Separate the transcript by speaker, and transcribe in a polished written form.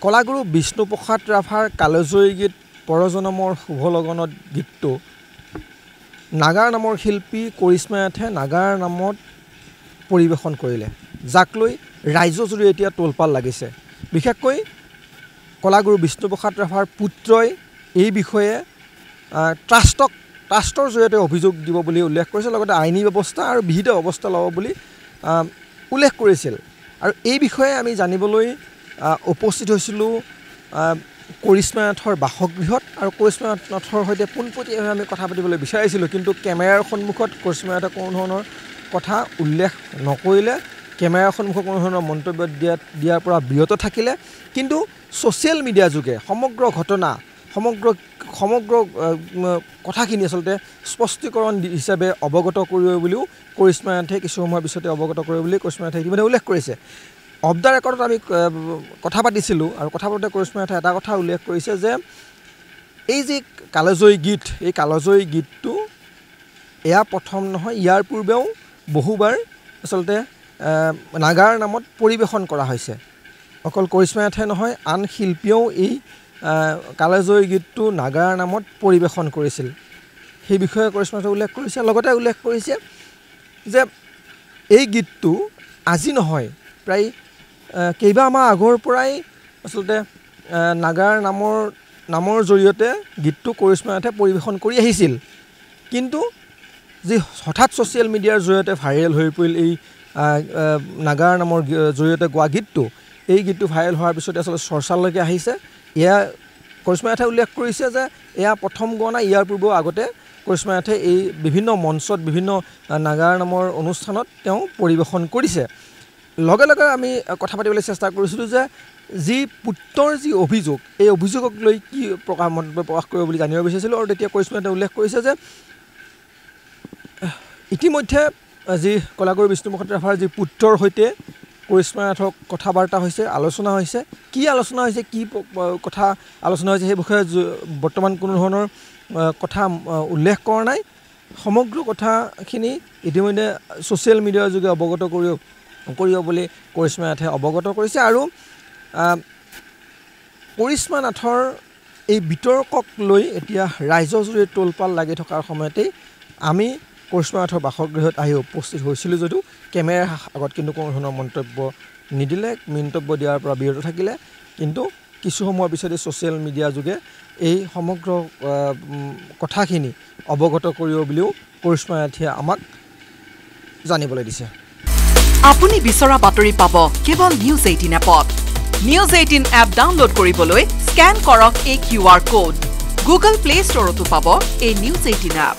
Speaker 1: কলাগুৰু বিষ্ণুপ্ৰসাদ ৰাভাৰ কালজয়ী গীত পৰজনমৰ শুভ লগনত গীতটো নাগাৰ নামৰ শিল্পী কৰিশ্মা নাথে নাগাৰ নামত পৰিৱেশন কৰিলে, যাক লৈ ৰাইজজুৰি এতিয়া তোলপাল লাগিছে। বিশেষকৈ কলাগুৰু বিষ্ণুপ্ৰসাদ ৰাভাৰ পুত্ৰই এই বিষয়ে ট্ৰাষ্টৰ জৰিয়তে অভিযোগ দিব বুলি উল্লেখ কৰিছে, লগতে আইনী ব্যৱস্থা আৰু বিহিত ব্যৱস্থা ল'ব বুলি উল্লেখ কৰিছিল। আৰু এই বিষয়ে আমি জানিবলৈ উপস্থিত হৈছিলোঁ কৰিশ্মা নাথৰ বাসগৃহত, আৰু কৰিশ্মা নাথৰ সৈতে পোনপটীয়াকৈ আমি কথা পাতিবলৈ বিচাৰিছিলোঁ, কিন্তু কেমেৰাৰ সন্মুখত কৰিশ্মা নাথে কোনো ধৰণৰ কথা উল্লেখ নকৰিলে, কেমেৰাৰ সন্মুখত কোনো ধৰণৰ মন্তব্য দিয়াৰ পৰা বিৰত থাকিলে। কিন্তু ছ'চিয়েল মিডিয়া যোগে সমগ্ৰ ঘটনা সমগ্ৰ কথাখিনি আচলতে স্পষ্টীকৰণ হিচাপে অৱগত কৰিব বুলিও কৰিশ্মা নাথে কিছু সময়ৰ পিছতে অৱগত কৰিব বুলি কৰিশ্মা নাথে ইতিমধ্যে উল্লেখ কৰিছে। অফ দ্য ৰেকৰ্ডত আমি কথা পাতিছিলোঁ, আৰু কথা পাতোঁতে কৰিশ্মা নাথে এটা কথা উল্লেখ কৰিছে যে এই যি কালজয়ী গীত, এই কালজয়ী গীতটো এয়া প্ৰথম নহয়, ইয়াৰ পূৰ্বেও বহুবাৰ আচলতে নাগাৰ নামত পৰিৱেশন কৰা হৈছে। অকল কৰিশ্মা নাথে নহয়, আন শিল্পীয়েও এই কালজয়ী গীতটো নাগাৰ নামত পৰিৱেশন কৰিছিল। সেই বিষয়ে কৰিশ্মা নাথে উল্লেখ কৰিছে। লগতে উল্লেখ কৰিছে যে এই গীতটো আজি নহয়, প্ৰায় কেইবামাহ আগৰ পৰাই আচলতে নাগাৰ নামৰ জৰিয়তে গীতটো কৰিশ্মা নাথে পৰিৱেশন কৰি আহিছিল। কিন্তু যি হঠাৎ ছ'চিয়েল মিডিয়াৰ জৰিয়তে ভাইৰেল হৈ পৰিল এই নাগাৰ নামৰ জৰিয়তে গোৱা গীতটো, এই গীতটো ভাইৰেল হোৱাৰ পিছতে আচলতে চৰ্চালৈকে আহিছে। এয়া কৰিশ্মা নাথে উল্লেখ কৰিছে যে এয়া প্ৰথম গোৱা নাই, ইয়াৰ পূৰ্বেও আগতে কৰিশ্মা নাথে এই বিভিন্ন মঞ্চত বিভিন্ন নাগাৰ নামৰ অনুষ্ঠানত তেওঁ পৰিৱেশন কৰিছে। লগে লগে আমি কথা পাতিবলৈ চেষ্টা কৰিছিলোঁ যে যি পুত্ৰৰ যি অভিযোগ, এই অভিযোগক লৈ কি মন্তব্য প্ৰকাশ কৰিব বুলি জানিব বিচাৰিছিলোঁ। আৰু তেতিয়া কৰিশ্মা নাথে উল্লেখ কৰিছে যে ইতিমধ্যে যি কলাগুৰু বিষ্ণুপ্ৰসাদ ৰাভাৰ যি পুত্ৰৰ সৈতে কৰিশ্মা নাথক কথা বাৰ্তা হৈছে, আলোচনা হৈছে। কি আলোচনা হৈছে, কি কথা আলোচনা হৈছে, সেই বিষয়ে বৰ্তমান কোনো ধৰণৰ কথা উল্লেখ কৰা নাই। সমগ্ৰ কথাখিনি ইতিমধ্যে ছ'চিয়েল মিডিয়াৰ যোগে অৱগত কৰিব বুলি কৰিশ্মা নাথে অৱগত কৰিছে। আৰু কৰিশ্মা নাথৰ এই বিতৰ্কক লৈ এতিয়া ৰাইজজুৰি তোলপাল লাগি থকাৰ সময়তেই আমি কৰিশ্মা নাথৰ বাসগৃহত আহি উপস্থিত হৈছিলোঁ যদিও কেমেৰাৰ আগত কিন্তু কোনো ধৰণৰ মন্তব্য নিদিলে, মন্তব্য দিয়াৰ পৰা বিৰত থাকিলে। কিন্তু কিছু সময়ৰ পিছতে ছ'চিয়েল মিডিয়া যোগে এই সমগ্ৰ কথাখিনি অৱগত কৰিব বুলিও কৰিশ্মা নাথে আমাক জানিবলৈ দিছে।
Speaker 2: আপুনি বিচৰা বাতৰি পাব কেৱল নিউজ 18 এপত। নিউজ 18 এপ ডাউনলোড কৰিবলৈ স্কেন কৰক এই QR কোড। গুগল প্লে ষ্টৰতো পাব এই নিউজ 18 এপ।